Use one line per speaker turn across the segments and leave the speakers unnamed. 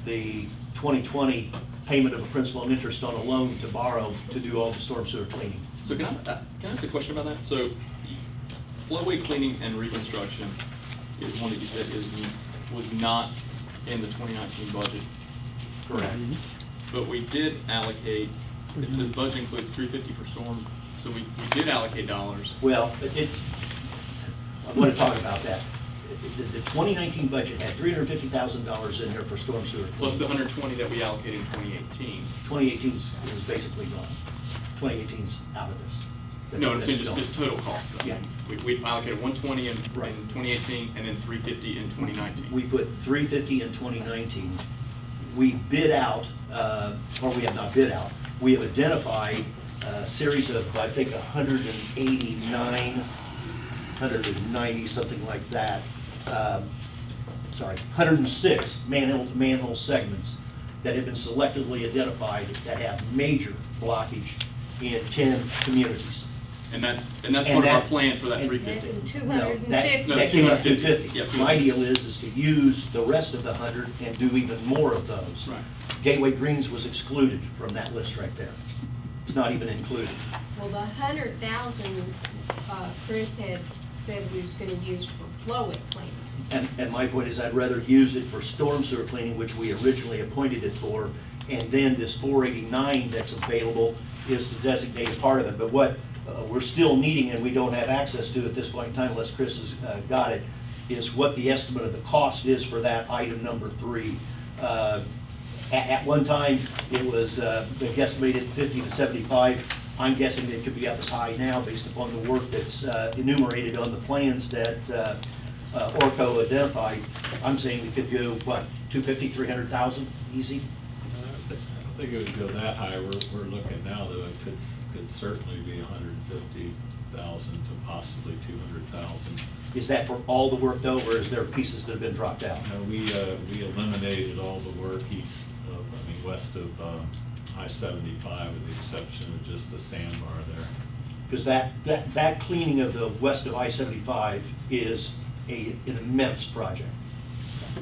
the 2020 payment of a principal and interest on a loan to borrow to do all the storm sewer cleaning.
So can I ask a question about that? So flowway cleaning and reconstruction is one that you said was not in the 2019 budget.
Correct.
But we did allocate, it says budget includes $350 for storm, so we did allocate dollars.
Well, I want to talk about that. The 2019 budget had $350,000 in there for storm sewer cleaning.
Plus the 120 that we allocated in 2018.
2018 is basically gone. 2018's out of this.
No, I'm saying
That's
just total cost. Though.
Yeah.
We allocated 120 in
Right.
2018 and then 350 in 2019.
We put 350 in 2019. We bid out, or we have not bid out, we have identified a series of, I think, 189, 190, something like that. 106 manhole segments that have been selectively identified that have major blockage in 10 communities.
And that's part of our plan for that
and-
350.
And
No,
250.
that came up to
250.
50.
Yep.
My ideal is to use the rest of the 100 and do even more of those.
Right.
Gateway Greens was excluded from that list right there. It's not even included.
Well, the 100,000, Chris had said we was gonna use for flowway cleaning.
And my point is I'd rather use it for storm sewer cleaning, which we originally appointed it for, and then this 489 that's available is to designate a part of it. But what we're still needing, and we don't have access to at this point in time unless Chris has got it, is what the estimate of the cost is for that item number 3. At one time, it was estimated 50 to 75. I'm guessing it could be up as high now based upon the work that's enumerated on the plans that Orco identified. I'm saying we could go, what, 250, 300,000, easy?
I don't think it would go that high. We're looking now, though, it could certainly be 150,000 to possibly 200,000.
Is that for all the work though, or is there pieces that have been dropped out?
No, we eliminated all the work west of I-75 with the exception of just the sandbar there.
Because that cleaning of the west of I-75 is an immense project,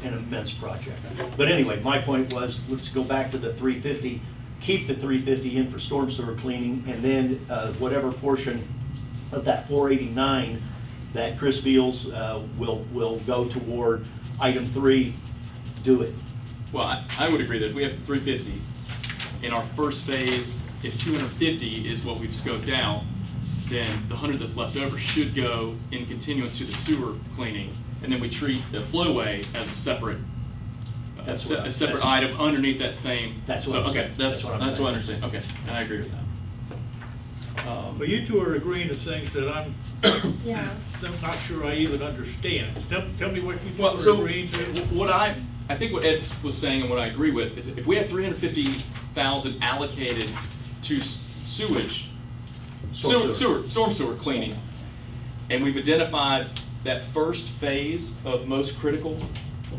an immense project. But anyway, my point was, let's go back to the 350, keep the 350 in for storm sewer cleaning, and then whatever portion of that 489 that Chris feels will go toward item 3, do it.
Well, I would agree that if we have 350 in our first phase, if 250 is what we've scoped out, then the 100 that's left over should go in continuance to the sewer cleaning, and then we treat the flowway as a separate item underneath that same.
That's what
so
I'm
okay,
saying.
that's
what I'm
what I
saying.
understand. Okay, and I agree with that.
But you two are agreeing to things that I'm
Yeah.
not sure I even understand. Tell me what you two
Well,
are
so
agreeing to.
what I think what Ed was saying and what I agree with, if we have 350,000 allocated to sewage, storm sewer cleaning, and we've identified that first phase of most critical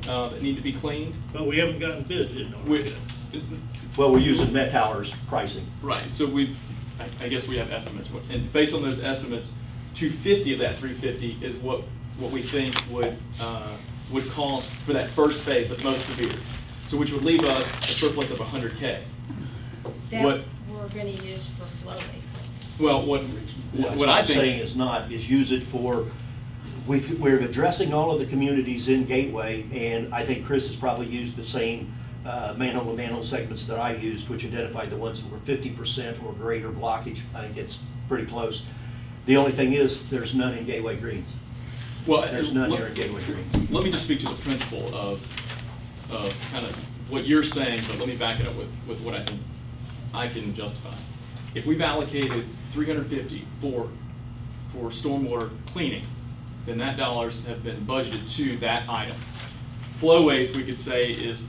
that need to be cleaned.
But we haven't gotten bids in on it yet.
Well, we're using Met Tower's pricing.
Right, so I guess we have estimates, and based on those estimates, 250 of that 350 is what we think would cost for that first phase of most severe. So which would leave us a surplus of 100K.
That
What-
we're gonna use for flowway cleaning.
Well, what I
I'm saying
think,
is use it for, we're addressing all of the communities in Gateway, and I think Chris has probably used the same manhole-to-manhole segments that I used, which identified the ones that were 50% or greater blockage. I think it's pretty close. The only thing is, there's none in Gateway Greens.
well,
There's none here in Gateway Greens.
let me just speak to the principle of kind of what you're saying, but let me back it up with what I think I can justify. If we've allocated 350 for stormwater cleaning, then that dollars have been budgeted to that item. Flowways, we could say, is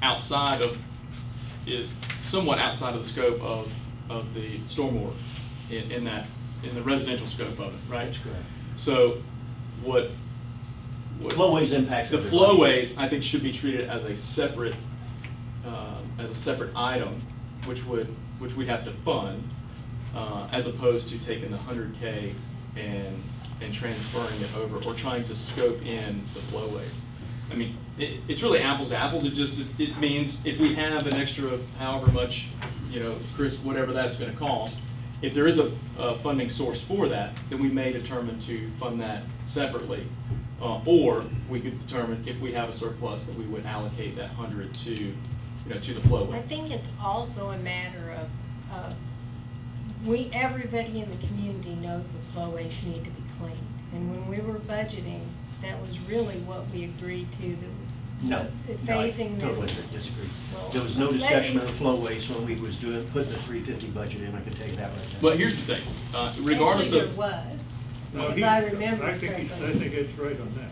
somewhat outside of the scope of the stormwater in the residential scope of it, right?
That's correct.
So what
Flowways impacts
the
everybody.
flowways, I think, should be treated as a separate item, which we'd have to fund, as opposed to taking the 100K and transferring it over or trying to scope in the flowways. I mean, it's really apples to apples. It means if we have an extra however much, Chris, whatever that's gonna cost, if there is a funding source for that, then we may determine to fund that separately. Or we could determine if we have a surplus that we would allocate that 100 to, to the flowways.
I think it's also a matter of, everybody in the community knows the flowways need to be cleaned. And when we were budgeting, that was really what we agreed to,
No,
phasing
no, I totally
this.
disagree.
Well,
There was no
let
discussion
me-
of the flowways when we was putting the 350 budget in, I can tell you that right now.
But here's the thing, regardless
Actually,
of.
there was,
No,
if
he-
I remember
I think
correctly.
it's right on that.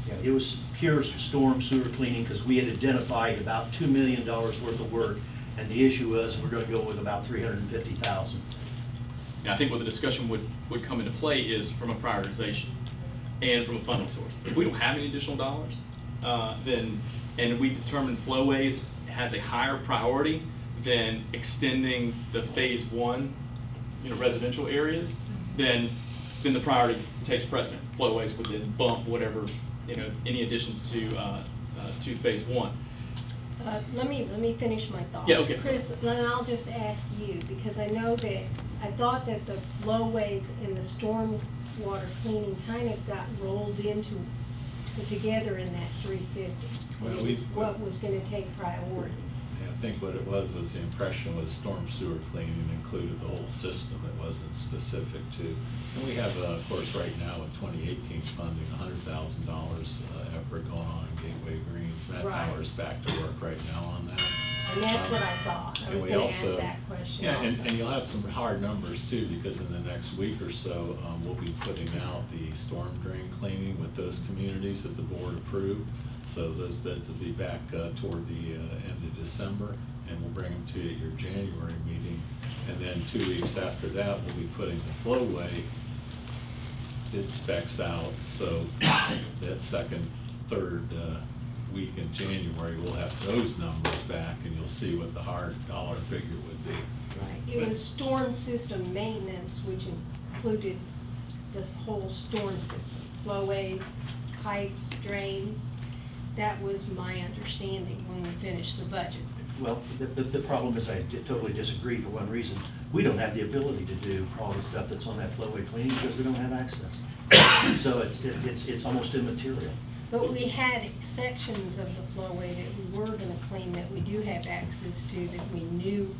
Yeah, it was pure storm sewer cleaning because we had identified about $2 million worth of work. And the issue was, we're gonna go with about 350,000.
I think what the discussion would come into play is from a prioritization and from a funding source. If we don't have any additional dollars, and we determine flowways has a higher priority than extending the phase one, residential areas, then the priority takes precedent. Flowways would then bump whatever, any additions to phase one.
Let me finish my thought.
Yeah, okay,
Chris, then I'll just ask you, because I know that, I thought that the flowways and the storm water cleaning kind of got rolled together in that 350.
Well,
What was gonna take priority.
Yeah, I think what it was the impression was storm sewer cleaning included the whole system. It wasn't specific to, and we have, of course, right now in 2018 funding, $100,000 effort going on in Gateway Greens. Matt
Right.
Tower's back to work right now on that.
And that's what I thought. I
And
was
we
gonna ask
also-
that question
Yeah,
also.
and you'll have some hard numbers too, because in the next week or so, we'll be putting out the storm drain cleaning with those communities that the board approved. So those bids will be back toward the end of December, and we'll bring them to you at your January meeting. And then 2 weeks after that, we'll be putting the flowway bid specs out. So that second, third week in January, we'll have those numbers back, and you'll see what the hard dollar figure would be.
Right. It was storm system maintenance, which included the whole storm system, flowways, pipes, drains. That was my understanding when we finished the budget.
Well, the problem is I totally disagree for one reason. We don't have the ability to do all the stuff that's on that flowway cleaning because we don't have access. So it's almost immaterial.
But we had sections of the flowway that we were gonna clean that we do have access to, that we knew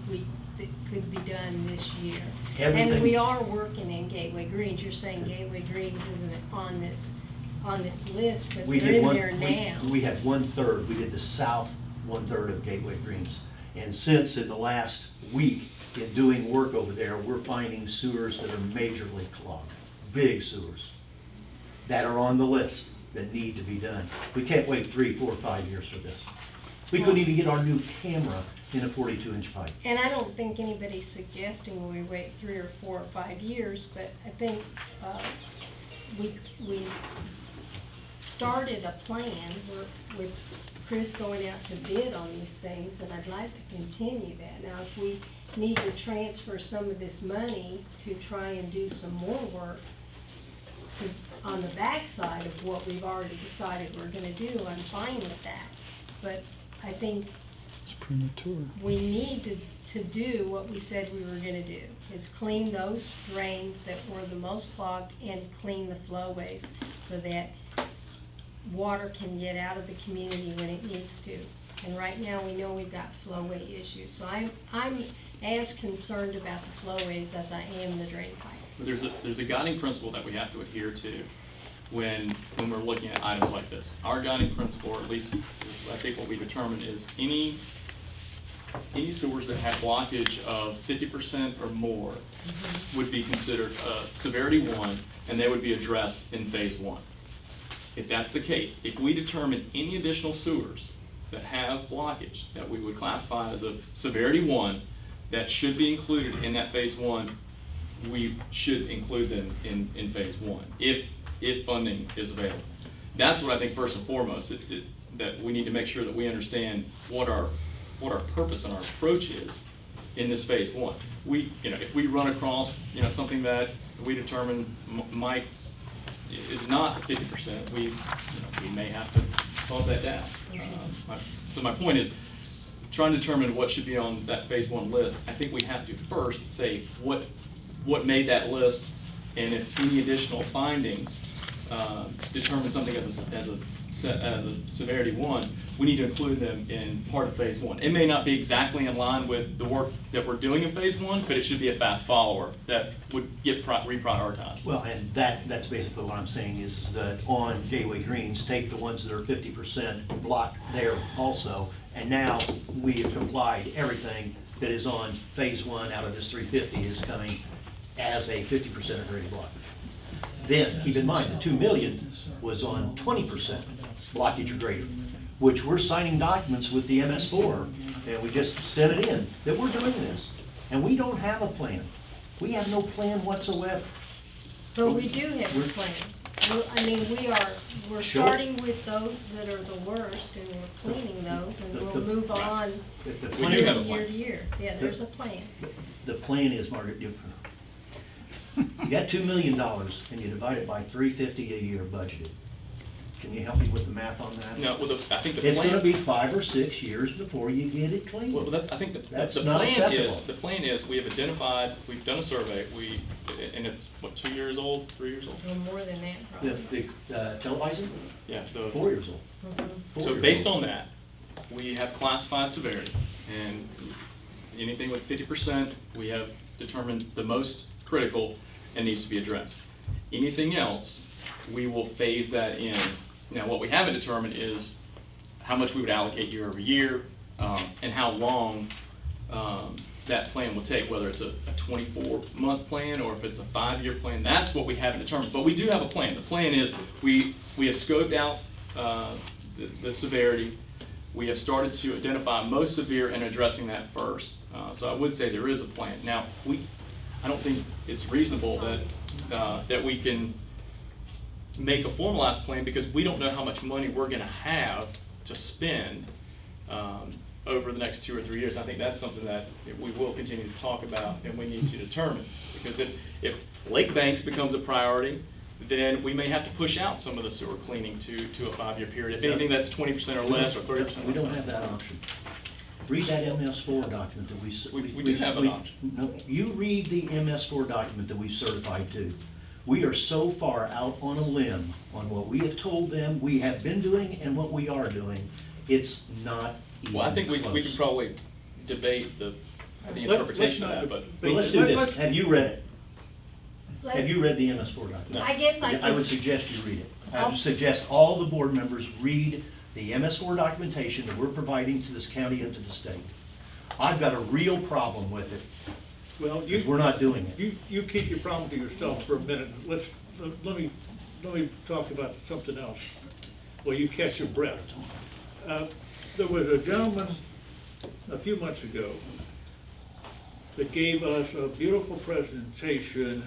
that could be done this year. And
Everything-
we are working in Gateway Greens. You're saying Gateway Greens isn't on this list, but
We
they're
did
in
one.
there now.
We had 1/3. We did the south 1/3 of Gateway Greens. And since in the last week in doing work over there, we're finding sewers that are majorly clogged, big sewers that are on the list that need to be done. We can't wait 3, 4, 5 years for this. We couldn't even get our new camera in a 42-inch pipe.
And I don't think anybody's suggesting we wait 3 or 4 or 5 years, but I think we started a plan with Chris going out to bid on these things, and I'd like to continue that. Now, if we need to transfer some of this money to try and do some more work on the backside of what we've already decided we're gonna do, I'm fine with that. But I think
It's premature.
we need to do what we said we were gonna do, is clean those drains that were the most clogged and clean the flowways so that water can get out of the community when it needs to. And right now, we know we've got flowway issues, so I'm as concerned about the flowways as I am the drain pipe.
There's a guiding principle that we have to adhere to when we're looking at items like this. Our guiding principle, or at least I think what we determine, is any sewers that have blockage of 50% or more would be considered severity 1, and they would be addressed in phase 1. If that's the case, if we determine any additional sewers that have blockage that we would classify as a severity 1 that should be included in that phase 1, we should include them in phase 1 if funding is available. That's what I think first and foremost, that we need to make sure that we understand what our purpose and our approach is in this phase 1. If we run across something that we determine is not 50%, we may have to bump that down. So my point is, trying to determine what should be on that phase one list, I think we have to first say what made that list, and if any additional findings determine something as a severity one, we need to include them in part of phase one. It may not be exactly in line with the work that we're doing in phase one, but it should be a fast follower that would get reprioritized.
Well, and that's basically what I'm saying is that on Gateway Greens, take the ones that are 50% blocked there also, and now we have complied, everything that is on phase one out of this 350 is coming as a 50% or greater block. Then, keep in mind, the 2 million was on 20% blockage or greater, which we're signing documents with the MS4, and we just sent it in, that we're doing this. And we don't have a plan. We have no plan whatsoever.
But we do have a plan. I mean, we're
Sure.
starting with those that are the worst, and we're cleaning those, and we'll move on
The
We
plan-
do have a
year
plan.
to year. Yeah, there's a plan.
The plan is, Margaret, you got $2 million and you divide it by 350 a year budgeted. Can you help me with the math on that?
No, well, I think the
It's gonna
plan,
be 5 or 6 years before you get it clean.
well, I think
That's
the
not
plan
acceptable.
is, we have identified, we've done a survey, and it's, what, 2 years old, 3 years old?
No more than that,
The,
probably.
televising,
Yeah.
4 years old.
Mhm.
4
So
years
based
old.
on that, we have classified severity, and anything with 50%, we have determined the most critical and needs to be addressed. Anything else, we will phase that in. Now, what we haven't determined is how much we would allocate year over year, and how long that plan will take, whether it's a 24-month plan or if it's a 5-year plan. That's what we haven't determined, but we do have a plan. The plan is we have scoped out the severity. We have started to identify most severe and addressing that first. So I would say there is a plan. Now, I don't think it's reasonable that we can make a formalized plan because we don't know how much money we're gonna have to spend over the next 2 or 3 years. I think that's something that we will continue to talk about and we need to determine. Because if Lake Banks becomes a priority, then we may have to push out some of the sewer cleaning to a 5-year period. If anything, that's 20% or less or 30% less.
We don't have that option. Read that MS4 document that
We do have an option.
No, you read the MS4 document that we certified to. We are so far out on a limb on what we have told them we have been doing and what we are doing, it's not even
Well, I think we
close.
could probably debate the
Let's
interpretation of
not
that, but.
Well, let's do this.
Let's-
Have you read it?
Let-
Have you read the MS4 document?
No.
I guess I
I would
can,
suggest you read it. I
I'll-
would suggest all the board members read the MS4 documentation that we're providing to this county and to the state. I've got a real problem with it,
Well,
because we're not doing it.
You keep your problem to yourself for a minute. Let me talk about something else while you catch your breath. There was a gentleman a few months ago that gave us a beautiful presentation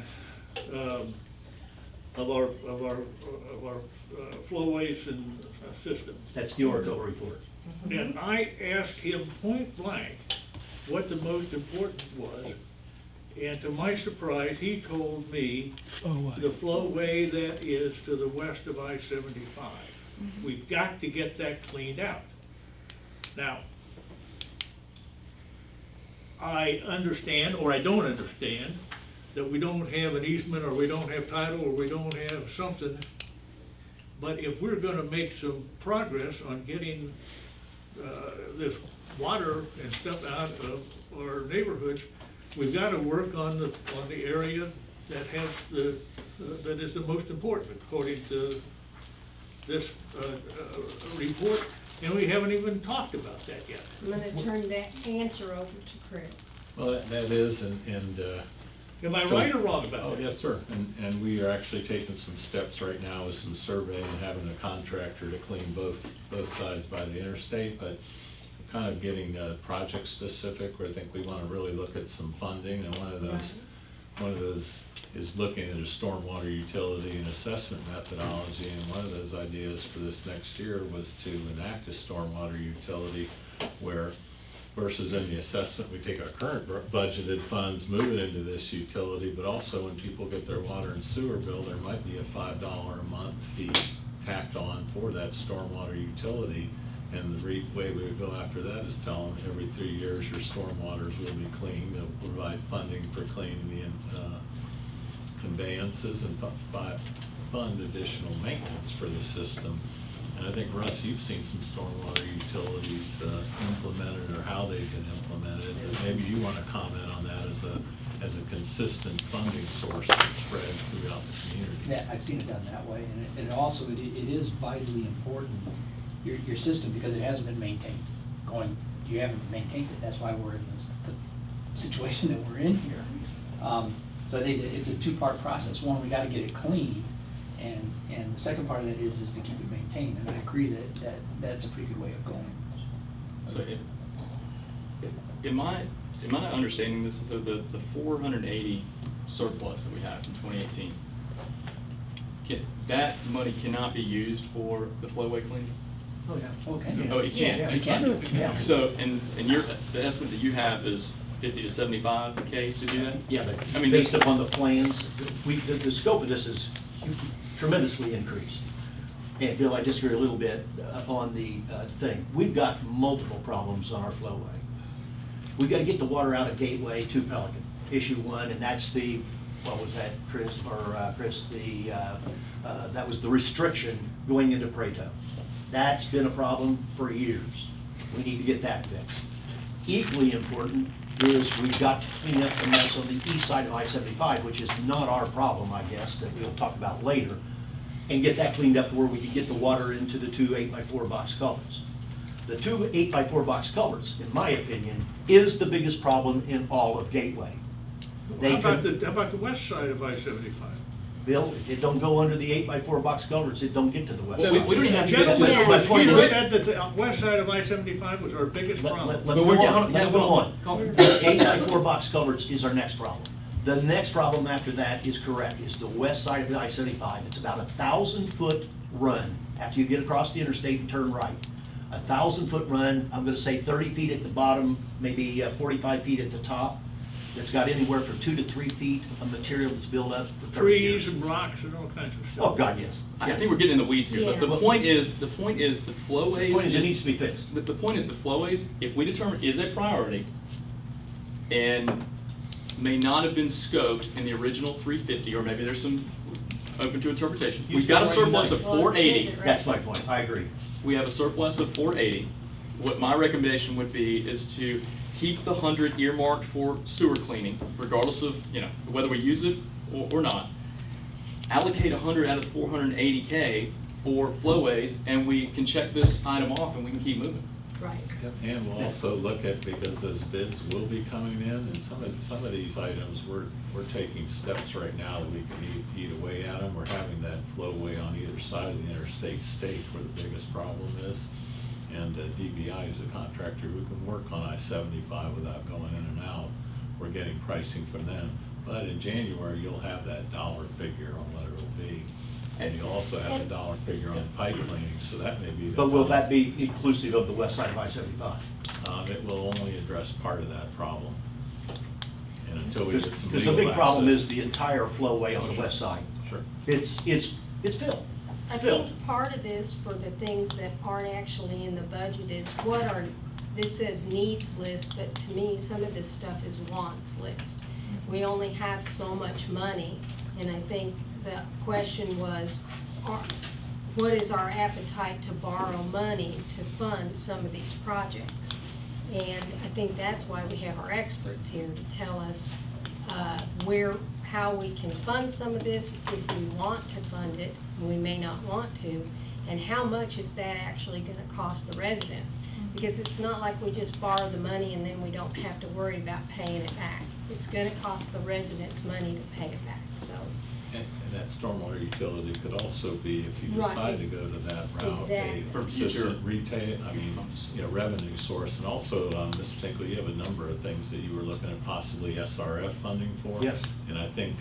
of our flowways and systems.
That's the Oracle report.
And I asked him point blank what the most important was. And to my surprise, he told me the flowway that is to the west of I-75. We've got to get that cleaned out. Now, I understand, or I don't understand, that we don't have an easement, or we don't have title, or we don't have something. But if we're gonna make some progress on getting this water and stuff out of our neighborhoods, we've gotta work on the area that has that is the most important, according to this report. And we haven't even talked about that yet.
I'm gonna turn that answer over to Chris.
Well, that is, and
Am I
So-
right or wrong about
oh,
that?
yes, sir. And we are actually taking some steps right now with some survey and having a contractor to clean both sides by the interstate, but kind of getting project specific, where I think we want to really look at some funding, and one of those is looking at a stormwater utility and assessment methodology, and one of those ideas for this next year was to enact a stormwater utility where versus in the assessment, we take our current budgeted funds, move it into this utility, but also when people get their water and sewer bill, there might be a $5 a month fee tacked on for that stormwater utility. And the way we would go after that is tell them every 3 years your stormwaters will be cleaned. They'll provide funding for cleaning the conveyances and fund additional maintenance for the system. And I think, Russ, you've seen some stormwater utilities implemented or how they've been implemented. Maybe you want to comment on that as a consistent funding source that's spread throughout the community.
Yeah, I've seen it done that way, and it also, it is vitally important, your system, because it hasn't been maintained. You haven't maintained it, that's why we're in the situation that we're in here. So I think it's a two-part process. One, we gotta get it clean, and the second part of that is to keep it maintained, and I agree that's a pretty good way of going.
So, am I understanding this, so the 480 surplus that we have in 2018, that money cannot be used for the flowway cleaning?
Oh, yeah.
Okay.
Oh, it can?
Yeah,
You can, yeah.
So, and the estimate that you have is 50 to 75K to do that?
Yeah, but
I mean,
based upon the plans, the scope of this is tremendously increased. And Bill, I disagree a little bit on the thing. We've got multiple problems on our flowway. We've got to get the water out of Gateway to Pelican, issue one, and that's the, what was that, Chris, that was the restriction going into Prato. That's been a problem for years. We need to get that fixed. Equally important is we've got to clean up the mess on the east side of I-75, which is not our problem, I guess, that we'll talk about later, and get that cleaned up to where we can get the water into the 2 8x4 box culverts. The 2 8x4 box culverts, in my opinion, is the biggest problem in all of Gateway.
How about the west side of I-75?
Bill, if it don't go under the 8x4 box culverts, it don't get to the west
Well,
side.
we don't even have to get
Gentlemen,
into it.
Yeah.
The point
you
is-
said that the west side of I-75 was our biggest problem.
Let
But
me
we're
go
down-
on, let me
yeah,
go
go
on.
on. Go on.
8x4 box culverts is our next problem. The next problem after that is correct, is the west side of the I-75. It's about 1,000-foot run after you get across the interstate and turn right. 1,000-foot run, I'm gonna say 30 feet at the bottom, maybe 45 feet at the top. It's got anywhere from 2 to 3 feet of material that's built up for 30 years.
Trees and rocks and all kinds of
Oh,
stuff.
God, yes.
I think we're getting in the weeds here, but the
Yeah.
point is the flowways.
The point is, it needs to be fixed.
The point is the flowways, if we determine is a priority and may not have been scoped in the original 350, or maybe there's some open to interpretation. We've got a surplus of
Well, it says
480.
it right.
That's my point, I agree.
We have a surplus of 480. What my recommendation would be is to keep the 100 earmarked for sewer cleaning, regardless of, whether we use it or not. Allocate 100 out of the 480K for flowways, and we can check this item off and we can keep moving.
Right.
And we'll also look at, because those bids will be coming in, and some of these items, we're taking steps right now that we can eat away at them. We're having that flowway on either side of the interstate state where the biggest problem is. And DBI is a contractor who can work on I-75 without going in and out. We're getting pricing from them. But in January, you'll have that dollar figure on what it'll be. And you'll also have the dollar figure on pipe cleaning, so that may be the
But will
time.
that be inclusive of the west side of I-75?
It will only address part of that problem. And until we get some
Because the
legal
big problem
access-
is the entire flowway on the west side.
Sure.
It's filled.
I
Filled.
think part of this, for the things that aren't actually in the budget, is this says needs list, but to me, some of this stuff is wants list. We only have so much money, and I think the question was, what is our appetite to borrow money to fund some of these projects? And I think that's why we have our experts here to tell us how we can fund some of this if we want to fund it, and we may not want to, and how much is that actually gonna cost the residents? Because it's not like we just borrow the money and then we don't have to worry about paying it back. It's gonna cost the residents money to pay it back, so.
And that stormwater utility could also be, if you
Right.
decide to go to that route,
Exactly.
For
a
future-
consistent retail, revenue source. And also, Mr. Tinkle, you have a number of things that you were looking at possibly SRF funding for.
Yes.
And I think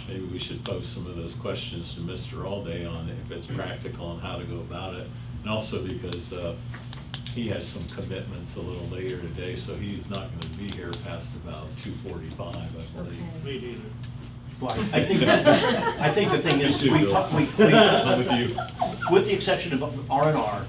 maybe we should pose some of those questions to Mr. Allday on if it's practical and how to go about it. And also because he has some commitments a little later today, so he's not going to be here past about 2:45, I believe.
Okay.
Me neither.
Well, I think the thing is,
Me too,
we,
Bill.
talk- we,
I'm with you.
with the exception of R&R,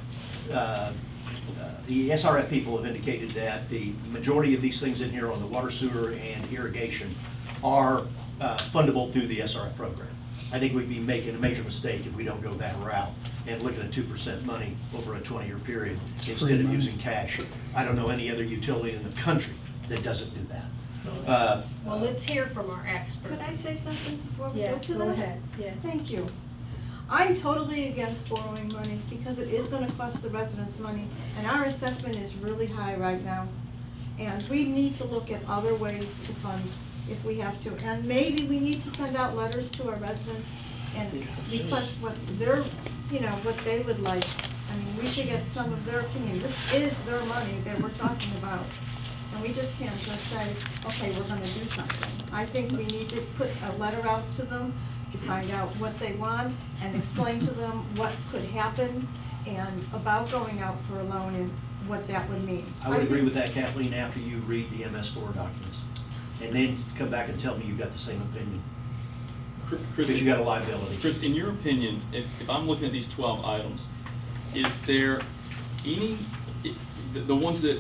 the SRF people have indicated that the majority of these things in here on the water, sewer, and irrigation are fundable through the SRF program. I think we'd be making a major mistake if we don't go that route and looking at 2% money over a 20-year period
It's free
instead of
money.
using cash. I don't know any other utility in the country that doesn't do that.
Well, let's hear from our expert.
Could I say something before we
Yeah,
go to that?
go ahead, yes.
Thank you. I'm totally against borrowing money because it is gonna cost the residents money, and our assessment is really high right now. And we need to look at other ways to fund if we have to. And maybe we need to send out letters to our residents and request what their, what they would like. I mean, we should get some of their opinion. This is their money that we're talking about. And we just can't just say, okay, we're gonna do something. I think we need to put a letter out to them to find out what they want and explain to them what could happen and about going out for a loan and what that would mean.
I would agree
think-
with that, Kathleen, after you read the MS4 documents. And then come back and tell me you've got the same opinion,
Chris,
because you got a liability.
Chris, in your opinion, if I'm looking at these 12 items, is there any, the ones that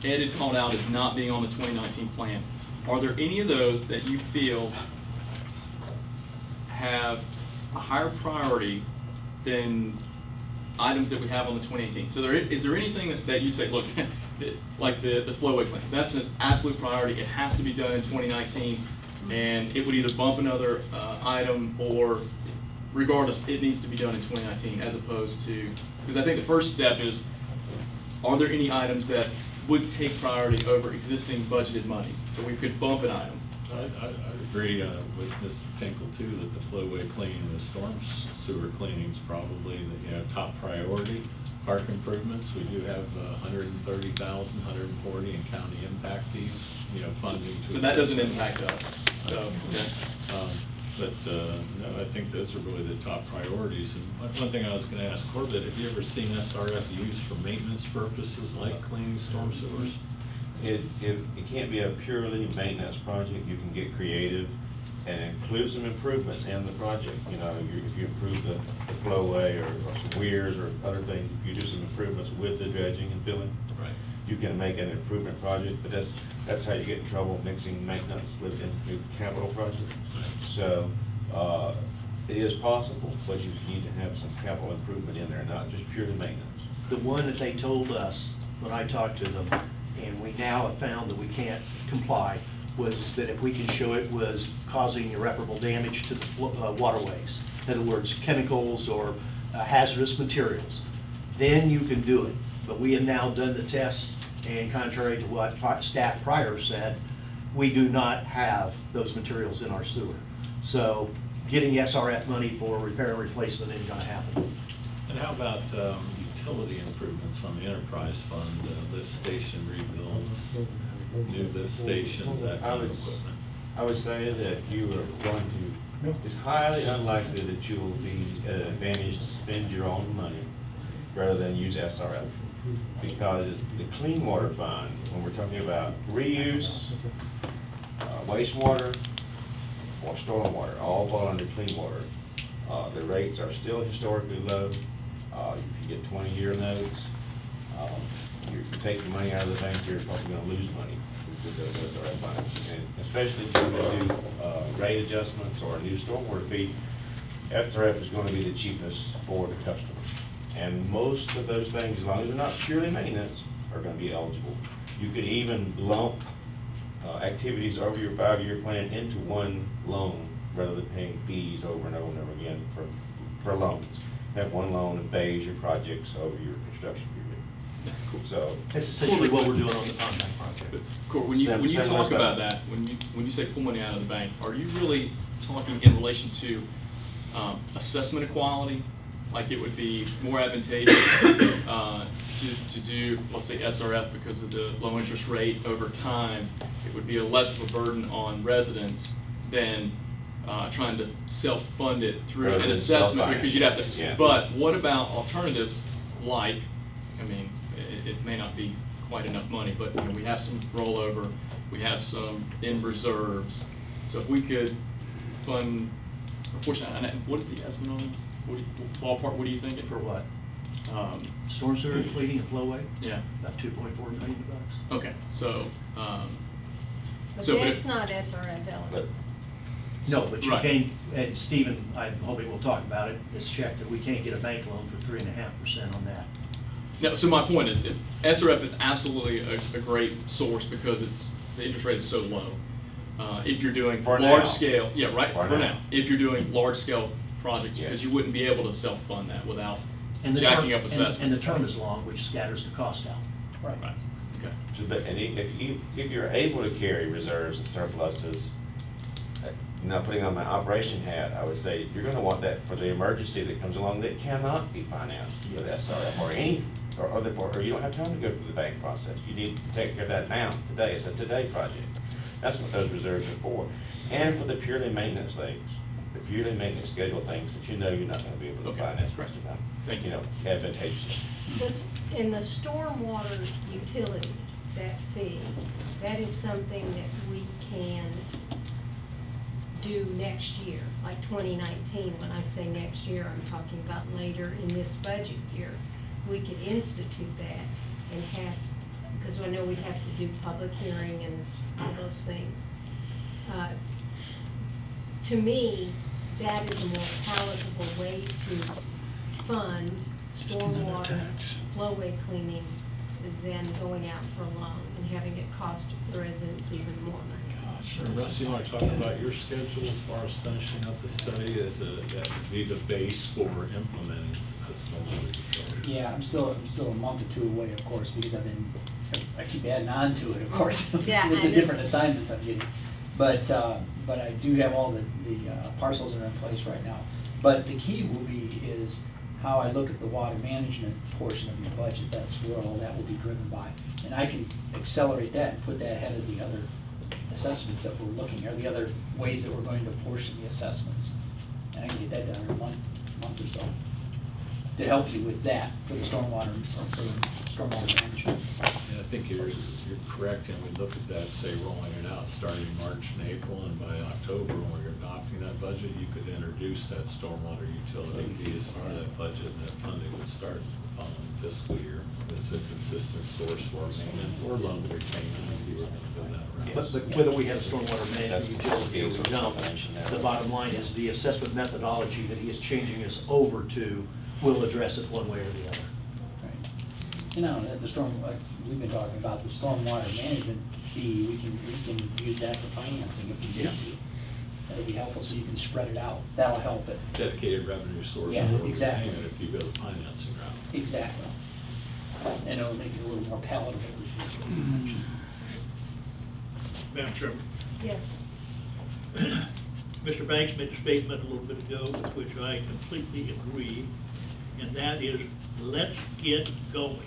Ed had called out as not being on the 2019 plan, are there any of those that you feel have a higher priority than items that we have on the 2018? So is there anything that you say, look, like the flowway plan, that's an absolute priority, it has to be done in 2019, and it would either bump another item, or regardless, it needs to be done in 2019, as opposed to, because I think the first step is, are there any items that would take priority over existing budgeted monies? So we could bump an item.
I agree with Mr. Tinkle too, that the flowway cleaning and the storm sewer cleaning is probably the top priority. Park improvements, we do have 130,000, 140 in county impact fees, funding.
So that doesn't impact us, so, okay.
No, I think those are really the top priorities. And one thing I was going to ask Corbett, have you ever seen SRF used for maintenance purposes like cleaning storm sewers?
It can't be a purely maintenance project. You can get creative and include some improvements in the project. If you improve the flowway or some weirs or other things, if you do some improvements with the dredging and filling,
Right.
you can make an improvement project, but that's how you get in trouble mixing maintenance with into capital projects. So, it is possible, but you need to have some capital improvement in there, not just purely maintenance.
The one that they told us when I talked to them, and we now have found that we can't comply, was that if we can show it was causing irreparable damage to the waterways, in other words, chemicals or hazardous materials, then you can do it. But we have now done the tests, and contrary to what staff prior said, we do not have those materials in our sewer. So getting SRF money for repair and replacement ain't gonna happen.
And how about utility improvements on the enterprise fund, lift station rebuilds, new lift stations, that kind of equipment?
I would say that you are going to, it's highly unlikely that you will be at an advantage to spend your own money rather than use SRF. Because the clean water fund, when we're talking about reuse, wastewater, or stormwater, all fall under clean water. The rates are still historically low. You get 20-year notes. You take the money out of the bank, you're probably gonna lose money with those SRF funds. And especially if you do rate adjustments or a new stormwater fee, SRF is gonna be the cheapest for the customer. And most of those things, as long as they're not purely maintenance, are gonna be eligible. You could even lump activities over your 5-year plan into one loan rather than paying fees over and over and over again for loans. Have one loan and phase your projects over your construction period. So,
That's essentially what we're doing on that project.
But, Court, when you
Similar
talk
stuff.
about that, when you say pull money out of the bank, are you really talking in relation to assessment of quality? Like it would be more advantageous to do, let's say SRF, because of the low interest rate over time, it would be a less of a burden on residents than trying to self-fund it through
Rather
an
than
assessment, because you'd have to,
Yeah.
but what about alternatives like, I mean, it may not be quite enough money, but we have some rollover, we have some in reserves. So if we could fund a portion, and what is the estimate on this? Ballpark, what are you thinking?
For what?
Um,
Storm sewer cleaning and flowway?
yeah,
About $2.4 million.
okay, so,
But
so, but
that's
if,
not SRF
But
eligible.
No, but you
Right.
can't, and Stephen, I'm hoping we'll talk about it, it's checked that we can't get a bank loan for 3.5% on that.
no, so my point is, if SRF is absolutely a great source because the interest rate is so low. If you're doing
For
large
now.
scale, yeah, right,
For
for
now.
now. If you're doing large scale projects, because
Yes.
you wouldn't be able to self-fund that without
And the
jacking
term-
up assessments.
And the term is long, which scatters the cost out.
Right.
Right, okay.
So, but, and if you're able to carry reserves and surpluses, now putting on my operation hat, I would say you're gonna want that for the emergency that comes along that cannot be financed with SRF or any, or other, or you don't have time to go through the bank process. You need to take care of that now, today, it's a today project. That's what those reserves are for. And for the purely maintenance things, the purely maintenance schedule things that you know you're not gonna be able to
Okay,
finance.
correct. Thank you.
You know, advantageous.
In the stormwater utility, that fee, that is something that we can do next year, like 2019. When I say next year, I'm talking about later in this budget year. We could institute that and have, because I know we'd have to do public hearing and all those things. To me, that is a more palatable way to fund stormwater flowway cleaning than going out for a loan and having it cost the residents even more money.
Sure, Russ, you want to talk about your schedule as far as finishing up the study, that would be the base for implementing a stormwater utility?
Yeah, I'm still a month or two away, of course, because I keep adding on to it, of course,
Yeah,
with
I
the
know.
different assignments I'm getting. But I do have all the parcels that are in place right now. But the key will be is how I look at the water management portion of your budget. That's where all that will be driven by. And I can accelerate that and put that ahead of the other assessments that we're looking, or the other ways that we're going to portion the assessments. And I can get that done in a month or so, to help you with that for the stormwater, or for stormwater management.
And I think you're correct, and we look at that, say, rolling it out, starting March and April, and by October, when you're adopting that budget, you could introduce that stormwater utility fee as part of that budget, and that funding would start the following fiscal year. It's a consistent source for maintenance or loan repayment, if you were going to go that route.
But whether we have a stormwater management utility or we don't, the bottom line is the assessment methodology that he is changing us over to will address it one way or the other.
Right. You know, the storm, like we've been talking about, the stormwater management fee, we can use that for financing if we need to. That'll be helpful, so you can spread it out. That'll help it.
Dedicated revenue source.
Yeah,
for
exactly.
repayment if you go the financing route.
Exactly. And it'll make it a little more palatable.
Madam Chairman,
Yes.
Mr. Banks made a statement a little bit ago with which I completely agree, and that is, let's get going.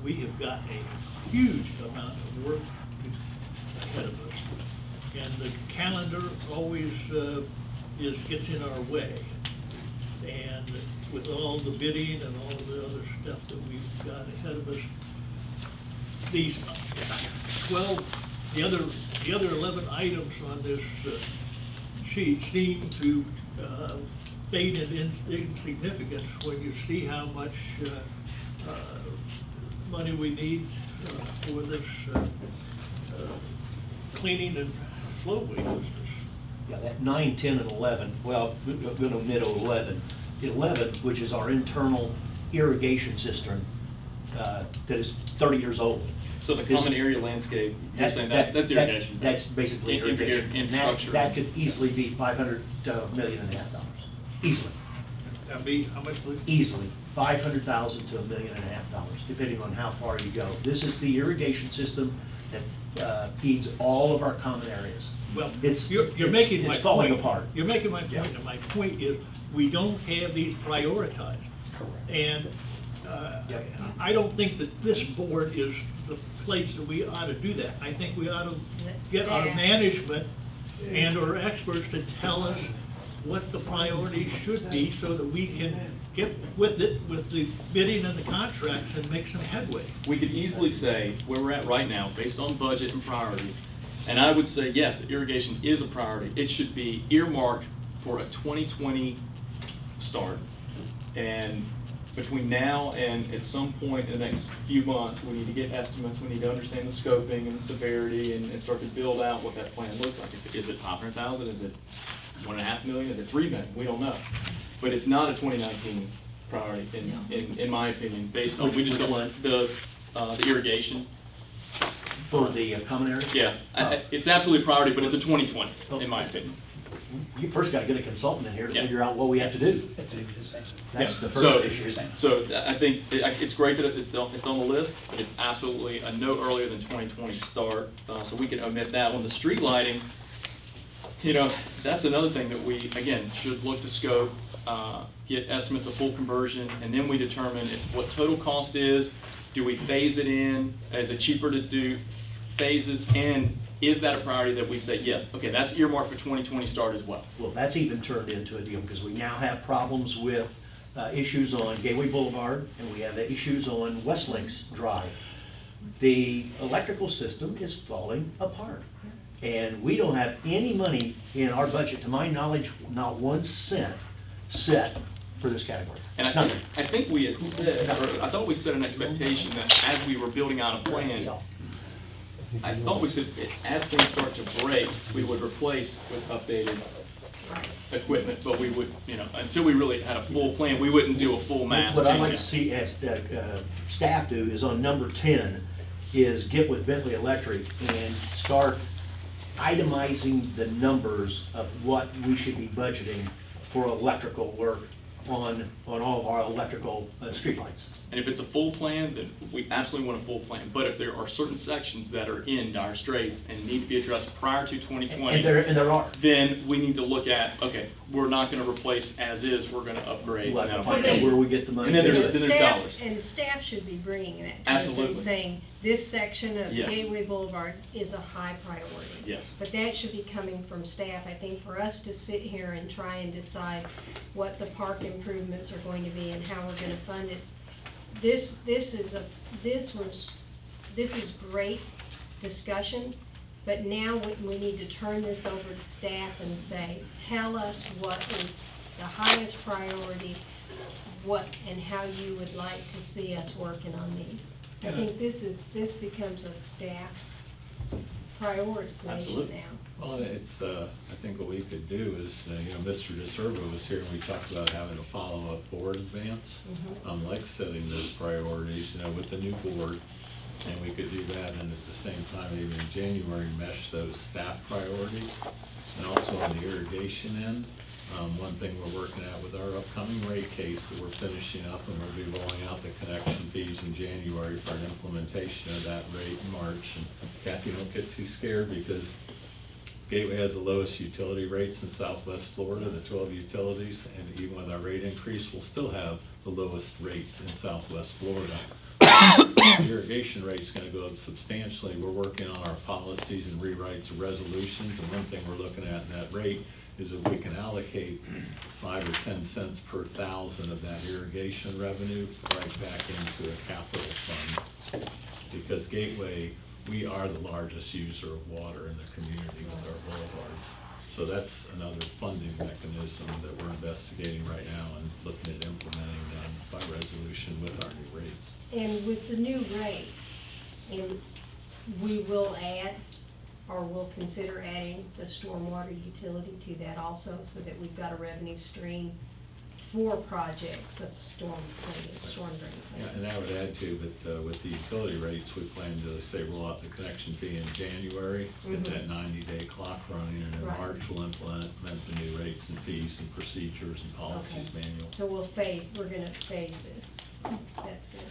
We have got a huge amount of work ahead of us, and the calendar always gets in our way. And with all the bidding and all the other stuff that we've got ahead of us, these 12, the other 11 items on this sheet seem to fade in insignificance when you see how much money we need for this cleaning and flowway business.
Yeah, that 9, 10, and 11, well, we're going to omit 11. 11, which is our internal irrigation cistern that is 30 years old.
So the common area landscape, you're saying that's irrigation?
That's basically irrigation. And
Infrastructure.
that could easily be $500 to $1.5 million. Easily.
That'd be, how much would?
Easily, $500,000 to $1.5 million, depending on how far you go. This is the irrigation system that feeds all of our common areas.
Well,
It's-
you're
it's-
making my point.
it's falling apart.
You're making my
Yeah.
point, and my point is, we don't have these prioritized.
Correct.
And
Yeah.
I don't think that this board is the place that we ought to do that. I think we ought to
Let's
get our
staff.
management and our experts to tell us what the priorities should be so that we can get with it, with the bidding and the contracts, and make some headway.
We could easily say, where we're at right now, based on budget and priorities, And I would say, yes, irrigation is a priority. It should be earmarked for a 2020 start. And between now and at some point in the next few months, we need to get estimates, we need to understand the scoping and the severity and start to build out what that plan looks like. Is it 500,000? Is it 1.5 million? Is it 3 million? We don't know. But it's not a 2019 priority, in my opinion, based on, we just
Which
don't,
one?
the irrigation.
For the common area?
Yeah, it's absolutely a priority, but it's a 2020, in my opinion.
You first gotta get a consultant in here to
Yeah.
figure out what we have to do.
That's what he was just saying.
That's the
So-
first issue.
So I think it's great that it's on the list. It's absolutely a no earlier than 2020 start, so we can omit that one. The street lighting, that's another thing that we, again, should look to scope, get estimates of full conversion, and then we determine what total cost is. Do we phase it in? Is it cheaper to do phases? And is that a priority that we say, yes, okay, that's earmarked for 2020 start as well?
Well, that's even turned into a deal, because we now have problems with issues on Gateway Boulevard, and we have issues on West Links Drive. The electrical system is falling apart, and we don't have any money in our budget, to my knowledge, not 1 cent set for this category.
And
Nothing.
I think we had said, or I thought we set an expectation that as we were building out a plan, I thought we said, as things start to break, we would replace with updated equipment, but we would, until we really had a full plan, we wouldn't do a full mass
What I'd like
change
to
out.
see as staff do is on number 10, is get with Bentley Electric and start itemizing the numbers of what we should be budgeting for electrical work on all of our electrical streetlights.
And if it's a full plan, then we absolutely want a full plan. But if there are certain sections that are in dire straits and need to be addressed prior to 2020,
And there are.
then we need to look at, okay, we're not gonna replace as is, we're gonna upgrade.
We'll
and
have to
that'll
find
be-
out where we get the money.
And then
to do
there's-
it.
then
Staff-
dollars.
And staff should be bringing that to us
Absolutely.
and saying, this section of
Yes.
Gateway Boulevard is a high priority.
Yes.
But that should be coming from staff. I think for us to sit here and try and decide what the park improvements are going to be and how we're gonna fund it, this is great discussion, but now we need to turn this over to staff and say, tell us what is the highest priority, what and how you would like to see us working on these. I think this becomes a staff prioritization
Absolutely.
now.
Well, it's, I think what we could do is, Mr. DeServo was here and we talked about having a follow-up board advance, like setting those priorities, with the new board. And we could do that, and at the same time, maybe in January, mesh those staff priorities. And also on the irrigation end, one thing we're working at with our upcoming rate case that we're finishing up, and we'll be rolling out the connection fees in January for an implementation of that rate in March. And Kathy, don't get too scared, because Gateway has the lowest utility rates in Southwest Florida, the 12 utilities, and even with our rate increase, we'll still have the lowest rates in Southwest Florida. The irrigation rate's gonna go up substantially. We're working on our policies and rewrites of resolutions, and one thing we're looking at in that rate is if we can allocate 5 or 10 cents per thousand of that irrigation revenue right back into a capital fund. Because Gateway, we are the largest user of water in the community with our boulevards. So that's another funding mechanism that we're investigating right now and looking at implementing by resolution with our new rates.
And with the new rates, and we will add, or we'll consider adding the stormwater utility to that also, so that we've got a revenue stream for projects of storm drain.
Yeah, and I would add too, that with the utility rates, we plan to say roll out the connection fee in January, get that 90-day clock running, and in
Right.
March we'll implement the new rates and fees and procedures and policies
Okay.
manual.
So we're gonna phase this. That's good.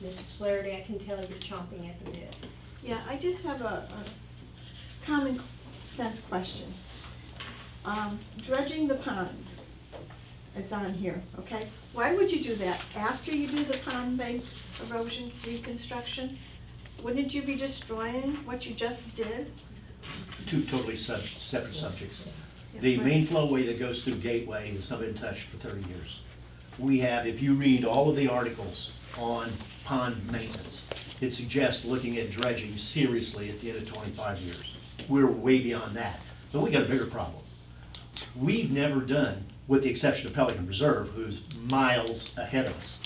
Mrs. Flaherty, I can tell you're chomping at the bit.
Yeah, I just have a common sense question. Dredging the ponds is on here, okay? Why would you do that after you do the pond bank erosion reconstruction? Wouldn't you be destroying what you just did?
Two totally separate subjects.
Yeah,
The
right.
main flowway that goes through Gateway has not been touched for 30 years. We have, if you read all of the articles on pond maintenance, it suggests looking at dredging seriously at the end of 25 years. we're way beyond that. But we got a bigger problem. We've never done, with the exception of Pelican Reserve, who's miles ahead of us.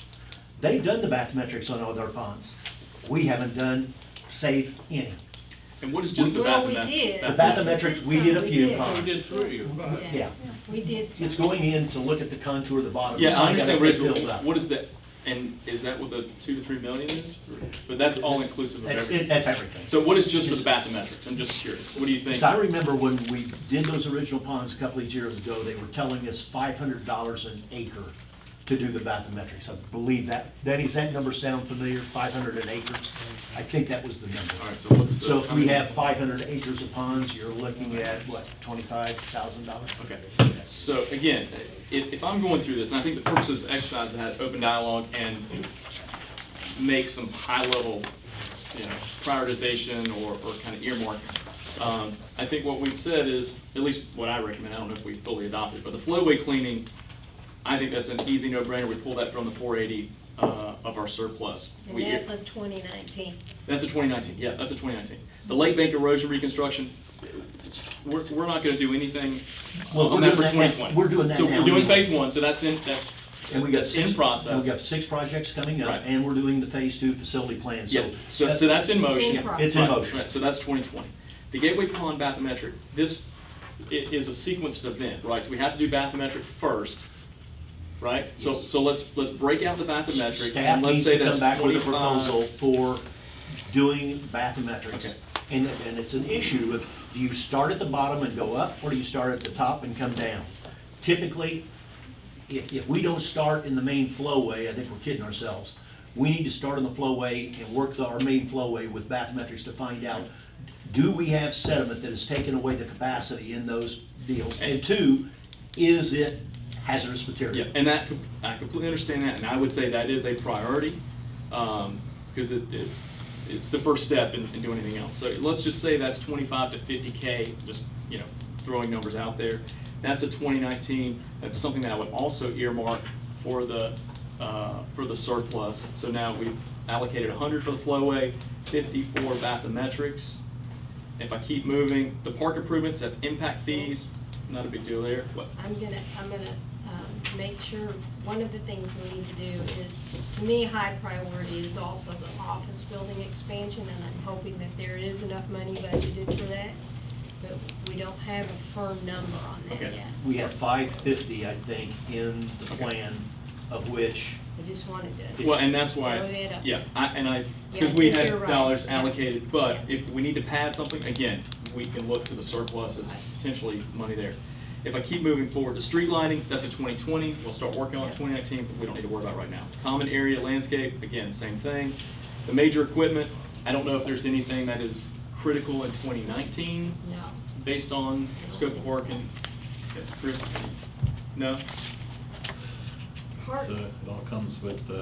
They've done the bathymetrics on all their ponds. We haven't done, save any.
And what is just the
Well, we
bathymetric?
did.
The bathymetrics, we did a
We
few
did.
We
ponds.
did 3 or 5.
Yeah.
We did.
It's
some.
going in to look at the contour of the bottom.
Yeah, I understand
Gotta
what
get
it is,
filled
but
up.
what is that, and is that what the 2 to 3 million is? But that's all inclusive of
That's,
everything.
that's everything.
So what is just for the bathymetrics? I'm just curious. What do you think?
So I remember when we did those original ponds a couple of years ago, they were telling us $500 an acre to do the bathymetrics. I believe that, does that number sound familiar, 500 an acre? I think that was the number.
All right, so what's the?
So if
how
we
many-
have 500 acres of ponds, you're looking at, what, $25,000?
Okay, so again, if I'm going through this, and I think the purpose of this exercise is to have open dialogue and make some high-level, prioritization or kind of earmark. I think what we've said is, at least what I recommend, I don't know if we fully adopt it, but the flowway cleaning, I think that's an easy no-brainer. We pull that from the 480 of our surplus.
And that's a 2019.
That's a 2019, yeah, that's a 2019. The lake bank erosion reconstruction, we're not gonna do anything
Well,
on
we're
that for
doing that now.
2020.
We're doing that
So
now
we're doing
anyway.
phase 1, so that's in
And we got
in
six,
process.
and we got 6 projects coming up,
Right.
and we're doing the phase 2 facility plan,
Yeah,
so.
so that's in
It's in
motion.
process.
It's in
Right,
motion.
Right, so that's 2020. The Gateway Pond bathymetric, this is a sequenced event, right? So we have to do bathymetric first, right? So let's break out the bathymetric,
Staff
and let's
needs
say
to
that's
come back with a
25.
proposal for doing bathymetrics.
Okay.
And it's an issue of, do you start at the bottom and go up, or do you start at the top and come down? Typically, if we don't start in the main flowway, I think we're kidding ourselves. We need to start on the flowway and work our main flowway with bathymetrics to find out, do we have sediment that has taken away the capacity in those deals? And 2, is it hazardous material?
Yeah, and I completely understand that, and I would say that is a priority, because it's the first step in doing anything else. So let's just say that's 25 to 50K, just, throwing numbers out there. That's a 2019, that's something that I would also earmark for the surplus. So now we've allocated 100 for the flowway, 50 for bathymetrics. If I keep moving, the park improvements, that's impact fees, not a big deal there. What?
I'm gonna make sure, one of the things we need to do is, to me, high priority is also the office building expansion, and I'm hoping that there is enough money budgeted for that, but we don't have a firm number on that
Okay.
yet.
We have 550, I think, in the plan, of which,
I just wanted to.
Well, and that's why,
Throw that up.
yeah,
Yeah,
because
I
we
think
had
you're right.
dollars
Yeah.
allocated, but
Yeah.
if we need to pad something, again, we can look to the surplus as potentially money there. If I keep moving forward to street lighting, that's a 2020, we'll start working on it in 2019, but we don't need to worry about it right now. Common area landscape, again, same thing. The major equipment, I don't know if there's anything that is critical in 2019,
No.
based on scope of work and, Chris, no?
Part,
So it all comes with, you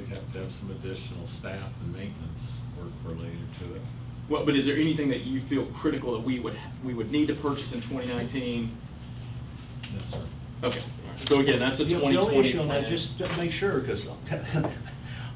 have to have some additional staff and maintenance work related to it.
Well, but is there anything that you feel critical that we would need to purchase in 2019?
Yes, sir.
Okay, so again, that's a
the
2020
only issue on that,
plan.
just to make sure, because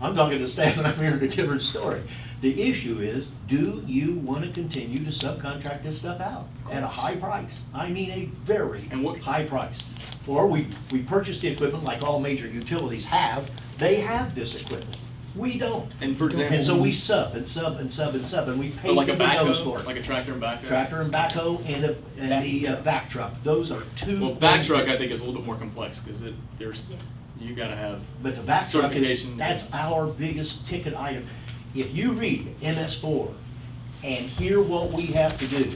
I'm talking to staff and I'm hearing a different story. The issue is, do you want to continue to subcontract this stuff out at a high price? I mean, a very
And what-
high price. Or we purchase the equipment like all major utilities have, they have this equipment. We don't.
And for example.
And so we sub and sub and sub and sub, and we pay
But like
for
a
the nose for
backhoe,
it.
like a tractor and backhoe?
Tractor and backhoe and the vac truck, those are 2.
Well, vac
things
truck,
that-
I think, is a little bit more complex, because you gotta have,
But the vac truck is,
certifications.
that's our biggest ticket item. If you read MS4 and hear what we have to do,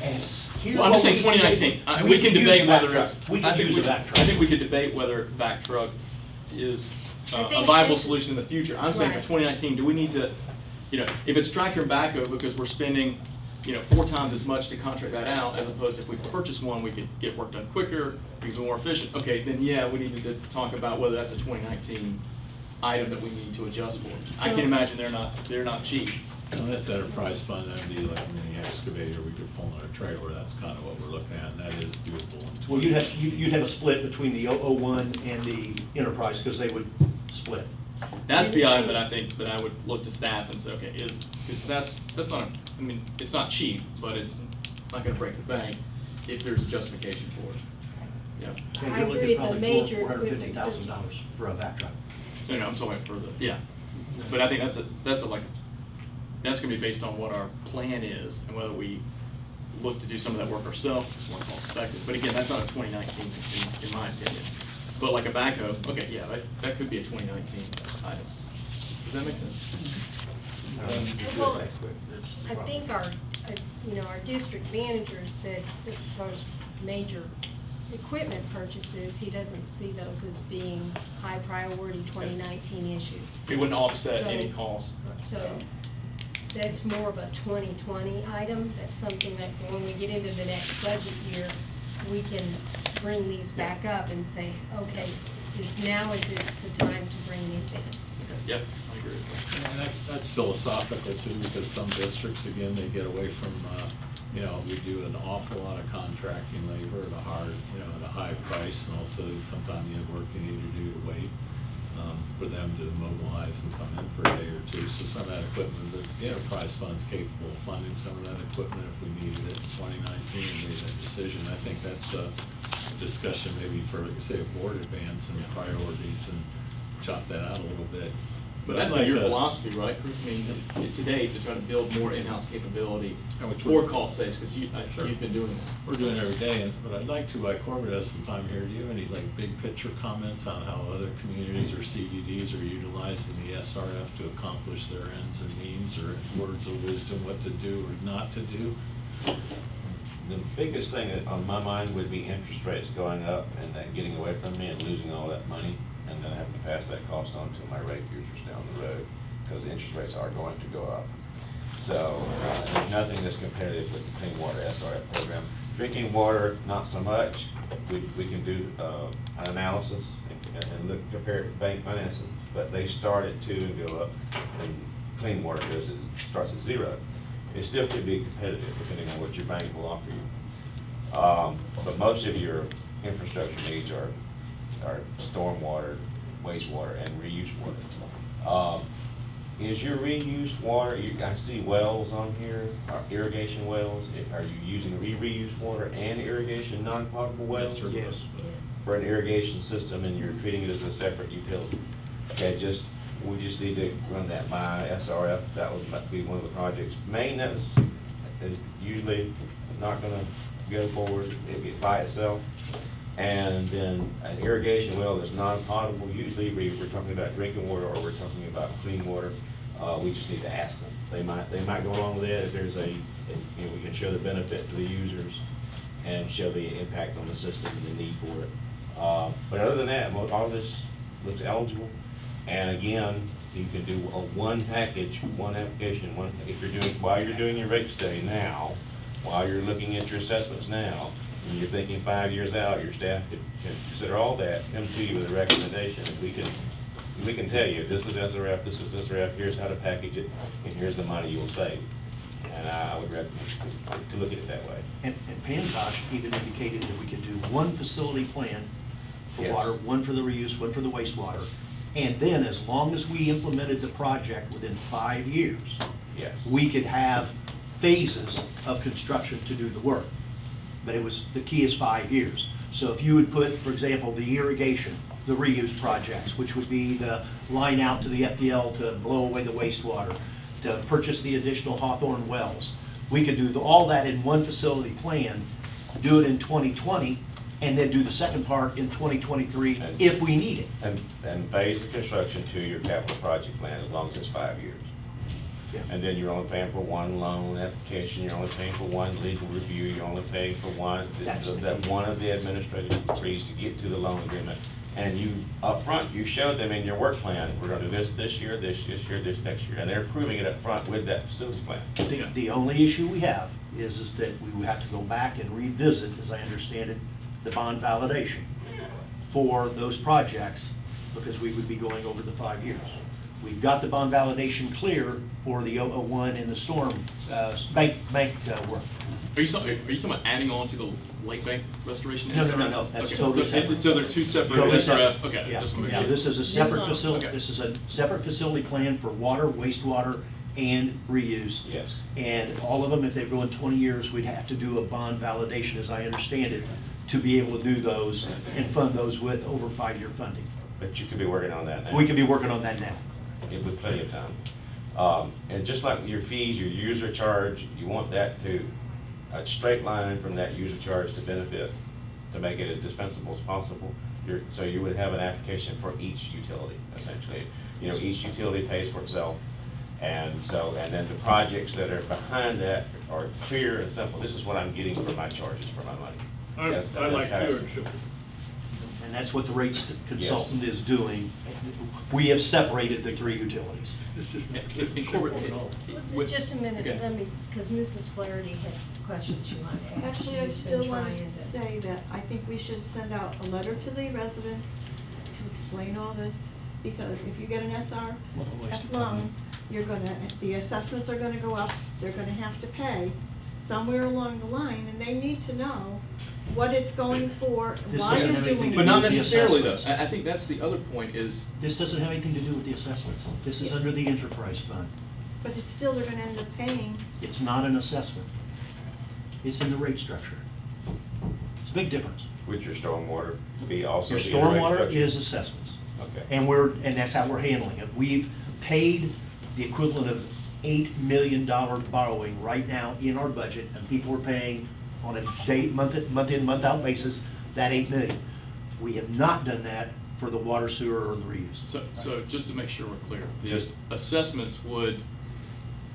and hear
well, I'm just
what
saying
we say,
2019.
we
We can
use
debate
a vac
whether
truck.
it's.
We
I
can
think
use a vac
I
truck.
think we could debate whether vac truck is
I
a
think
viable
this is-
solution in the future. I'm saying for
Right.
2019, do we need to, if it's tractor and backhoe, because we're spending, 4 times as much to contract that out, as opposed to if we purchase one, we could get work done quicker, be more efficient. Okay, then yeah, we need to talk about whether that's a 2019 item that we need to adjust for. I can imagine they're not cheap.
Well, that's enterprise fund, that'd be like a mini excavator we could pull on a trailer, that's kind of what we're looking at, and that is doable in
Well, you'd have a split between the 001 and the enterprise, because they would split.
That's the item that I think that I would look to staff and say, okay, because that's not, I mean, it's not cheap, but it's not gonna break the bank if there's a justification for it. Yeah.
Yeah,
I
you're looking
agree,
at
the
probably
major
$450,000 for a vac truck.
No, I'm talking for the, yeah. But I think that's like, that's gonna be based on what our plan is and whether we look to do some of that work ourselves, it's more cost effective. But again, that's not a 2019 in my opinion. But like a backhoe, okay, yeah, that could be a 2019 item. Does that make sense?
Well, I think our district manager said as far as major equipment purchases, he doesn't see those as being high priority 2019 issues.
It wouldn't offset
So-
any cost.
So that's more of a 2020 item. That's something that when we get into the next budget year, we can bring these back up and say, okay, is this the time to bring these in?
Okay, yep, I agree with that.
And that's philosophical too, because some districts, again, they get away from, we do an awful lot of contracting labor at a high price, and also sometimes you have work you need to do to wait for them to mobilize and come in for a day or two. So some of that equipment, the enterprise fund's capable of funding some of that equipment if we needed it in 2019 and made that decision. I think that's a discussion maybe for, like I say, a board advance and priorities and chop that out a little bit.
But that's been your philosophy, right, Chris? I mean, today, to try to build more in-house capability for cost saves, because you've been doing that.
We're doing it every day, but I'd like to, Corbett has some time here, do you have any big picture comments on how other communities or CDDs are utilizing the SRF to accomplish their ends and means, or words of wisdom, what to do or not to do?
The biggest thing on my mind would be interest rates going up and then getting away from me and losing all that money, and then having to pass that cost on to my rate users down the road, because interest rates are going to go up. So there's nothing that's competitive with the Clean Water SRF program. Drinking water, not so much. We can do an analysis and compare it to bank financing, but they start at 2 and go up, and clean water starts at 0. It still could be competitive depending on what your bank will offer you. But most of your infrastructure needs are stormwater, wastewater, and reuse water. Is your reuse water, I see wells on here, irrigation wells. Are you using reuse water and irrigation non-potable wells?
Yes, sir.
Yes.
For an irrigation system, and you're treating it as a separate utility? Okay, we just need to run that by SRF. That would be one of the projects. Maintenance is usually not gonna go forward. It'll get by itself. And then an irrigation well that's non-potable, usually we're talking about drinking water or we're talking about clean water. We just need to ask them. They might go along with it if there's we can show the benefit to the users and show the impact on the system and the need for it. But other than that, all of this looks eligible. And again, you can do one package, one application, while you're doing your rate study now, while you're looking at your assessments now, and you're thinking 5 years out, your staff can consider all that, come to you with a recommendation. We can tell you, this is SRF, this is SRF, here's how to package it, and here's the money you'll save. And I would recommend to look at it that way.
And Pantosh even indicated that we could do one facility plan for
Yes.
water, one for the reuse, one for the wastewater. And then as long as we implemented the project within 5 years,
Yes.
we could have phases of construction to do the work. But the key is 5 years. So if you would put, for example, the irrigation, the reuse projects, which would be the line out to the FPL to blow away the wastewater, to purchase the additional Hawthorne wells, we could do all that in one facility plan, do it in 2020, and then do the second part in 2023 if we need it.
And phase the construction to your capital project plan as long as it's 5 years.
Yeah.
And then you're only paying for one loan application, you're only paying for one legal review, you're only paying for one of the administrative fees to get to the loan agreement. And you, up front, you showed them in your work plan, we're gonna do this year, this year, this next year, and they're approving it up front with that facilities plan.
The only issue we have is that we would have to go back and revisit, as I understand it, the bond validation for those projects, because we would be going over the 5 years. We've got the bond validation clear for the 001 and the storm, bank work.
Are you talking about adding on to the lake bank restoration?
No,
SRF?
no, that's
Okay,
totally
so
separate.
So they're two separate
Totally
SRF,
separate.
okay,
Yeah,
just to make
yeah,
sure.
this is a separate
New
facility,
Okay.
this is a separate facility plan for water, wastewater, and reuse.
Yes.
And all of them, if they go in 20 years, we'd have to do a bond validation, as I understand it, to be able to do those and fund those with over 5-year funding.
But you could be working on that now.
We could be working on that now.
With plenty of time. And just like your fees, your user charge, you want that to, a straight line from that user charge to benefit, to make it as dispensable as possible. So you would have an application for each utility, essentially. You know, each utility pays for itself. And then the projects that are behind that are clear and simple. This is what I'm getting for my charges for my money.
I
That's
like
how it's-
clear and simple.
And that's what the rates consultant is doing. We have separated the 3 utilities.
This is not
And-
clear
and
and
Corbett,
simple at all.
with-
Just a minute,
okay.
let me, because Mrs. Flaherty had questions she wanted to ask.
Actually, I
She's
still
been
want
trying
to say that I think we should send out a letter to the residents to explain all this, because if you get an SRF loan, you're gonna, the assessments are gonna go up, they're gonna have to pay somewhere along the line, and they need to know what it's going for,
This
why
doesn't
you're
have anything
doing
to
it.
But not
with the
necessarily though.
assessments.
I think that's the other point is,
This doesn't have anything to do with the assessments. This is under the enterprise fund.
But it's still, they're gonna end up paying.
It's not an assessment. It's in the rate structure. It's a big difference.
Would your stormwater be also?
Your
be in the rate
stormwater
structure?
is assessments.
Okay.
And that's how we're handling it. We've paid the equivalent of $8 million borrowing right now in our budget, and people are paying on a month in, month out basis, that $8 million. We have not done that for the water, sewer, or the reuse.
so just to make sure we're clear, the
Just-
assessments would,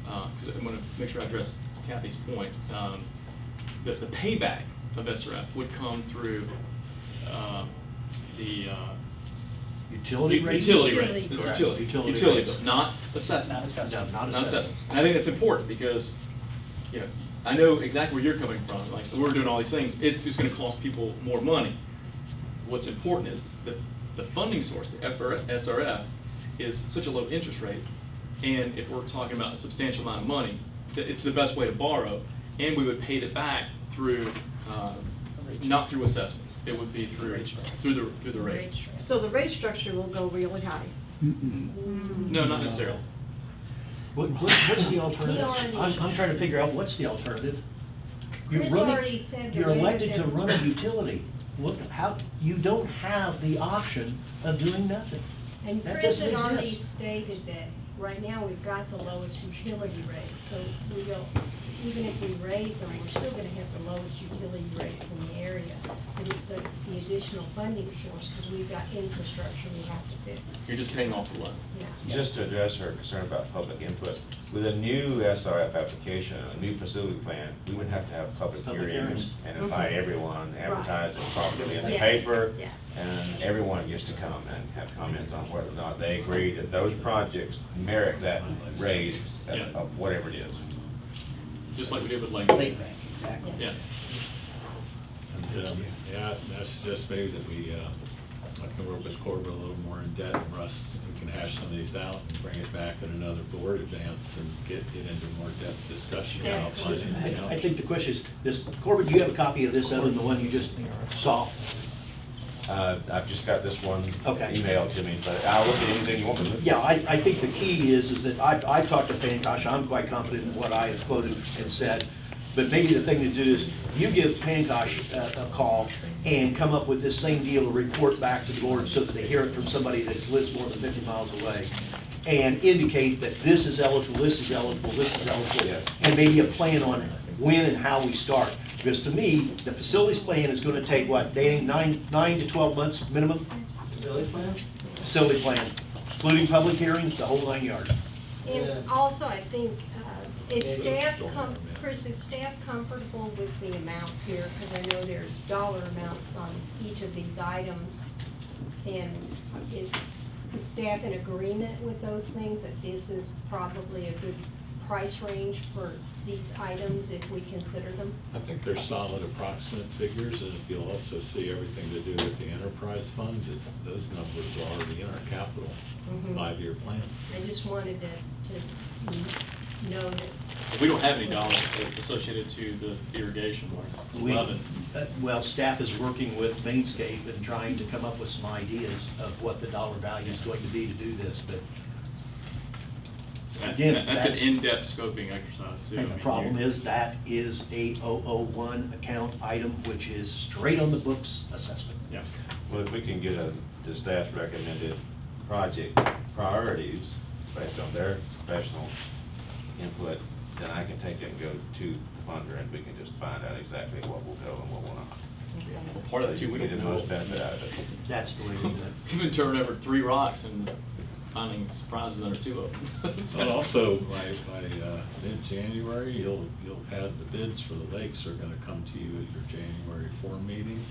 because I'm going to make sure I address Kathy's point, the payback of SRF would come through the
Utility rates?
utility rate,
Utility
the
bill.
utility
Utility
bill,
rates.
not assessment.
Not assessment.
No, not
Not
assessment.
assessment. And I think that's important because, you know, I know exactly where you're coming from. Like, we're doing all these things, it's just gonna cost people more money. What's important is that the funding source, the SRF, is such a low interest rate. And if we're talking about a substantial amount of money, that it's the best way to borrow, and we would pay it back through, not through assessments. It would be through the rates.
So the rate structure will go really high.
No, not necessarily.
What's the alternative?
He already-
I'm trying to figure out what's the alternative. You're
Chris
running-
already said the
You're
way that
elected to
they're-
run a utility. You don't have the option of doing nothing.
And
That
Chris
doesn't
had already
exist.
stated that right now we've got the lowest utility rates, so we don't, even if we raise them, we're still gonna have the lowest utility rates in the area. But it's the additional funding source, because we've got infrastructure we have to fix.
You're just paying off the loan.
Yeah.
Just to address her concern about public input, with a new SRF application, a new facility plan, we would have to have public
Public
hearings
hearings.
and invite everyone, advertise it properly in the
Yes,
paper.
yes.
And everyone gets to come and have comments on whether or not they agree that those projects merit that raise
Yeah.
of whatever it is.
Just like we did with Lake.
Lake bank, exactly.
Yeah.
And, yeah, I suggest maybe that we, I can work with Corbett a little more in depth, and Russ, we can hash some of these out and bring it back at another board advance and get into more depth discussion about finding it out.
I think the question is, Corbett, do you have a copy of this other than the one you just saw?
I've just got this one
Okay.
emailed to me, but I'll look at anything you want me to.
Yeah, I think the key is that I've talked to Pankasha, I'm quite confident in what I have quoted and said, but maybe the thing to do is, you give Pankasha a call and come up with this same deal, a report back to the board so that they hear it from somebody that lives more than 50 miles away, and indicate that this is eligible, this is eligible, this is eligible,
Yes.
and maybe a plan on when and how we start. Because to me, the facilities plan is gonna take, what, Danny, 9 to 12 months minimum?
Facilities plan?
Facility plan, including public hearings, the whole 9 yards.
And also, I think, is staff, Chris, is staff comfortable with the amounts here? Because I know there's dollar amounts on each of these items. And is the staff in agreement with those things, that this is probably a good price range for these items if we consider them?
I think they're solid approximate figures, and if you'll also see everything to do with the enterprise funds, those numbers are already in our capital
Mhm.
5-year plan.
I just wanted to know that.
We don't have any dollars associated to the irrigation, like
We,
11.
well, staff is working with Mainscape and trying to come up with some ideas of what the dollar value is going to be to do this, but
So
again,
that's an
that's-
in-depth scoping exercise too. I
and the
mean,
problem
you-
is that is a 001 account item, which is straight on the books assessment.
Yeah.
Well, if we can get the staff's recommended project priorities based on their professional input, then I can take it and go to the funder, and we can just find out exactly what will go and what will not.
Well, part of that too, we
Get
don't
the
know.
most benefit out of it.
That's the way we do it.
We've been turning over 3 rocks and finding surprises under 2 of them.
And also, by mid-January, you'll have the bids for the lakes are gonna come to you at your January 4 meeting.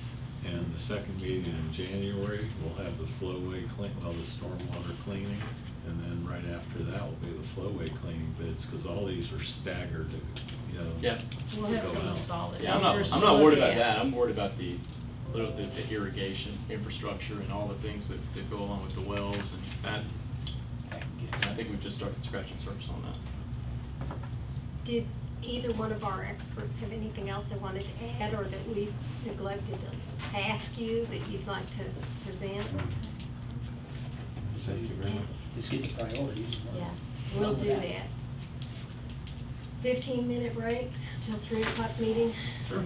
And the second meeting in January, we'll have the flowway the stormwater cleaning. And then right after that will be the flowway cleaning bids, because all these are staggered, you know.
Yeah.
We'll
to
have
go
some
out.
solid
Yeah,
numbers
I'm
to
not
look
worried about
at.
that. I'm worried about the irrigation infrastructure and all the things that go along with the wells, and that, I think we've just started scratching surface on that.
Did either one of our experts have anything else they wanted to add or that we neglected to ask you that you'd like to present?
Thank you very much.
Just get the priorities.
Yeah, we'll do that. 15-minute break till 3 o'clock meeting?
Sure.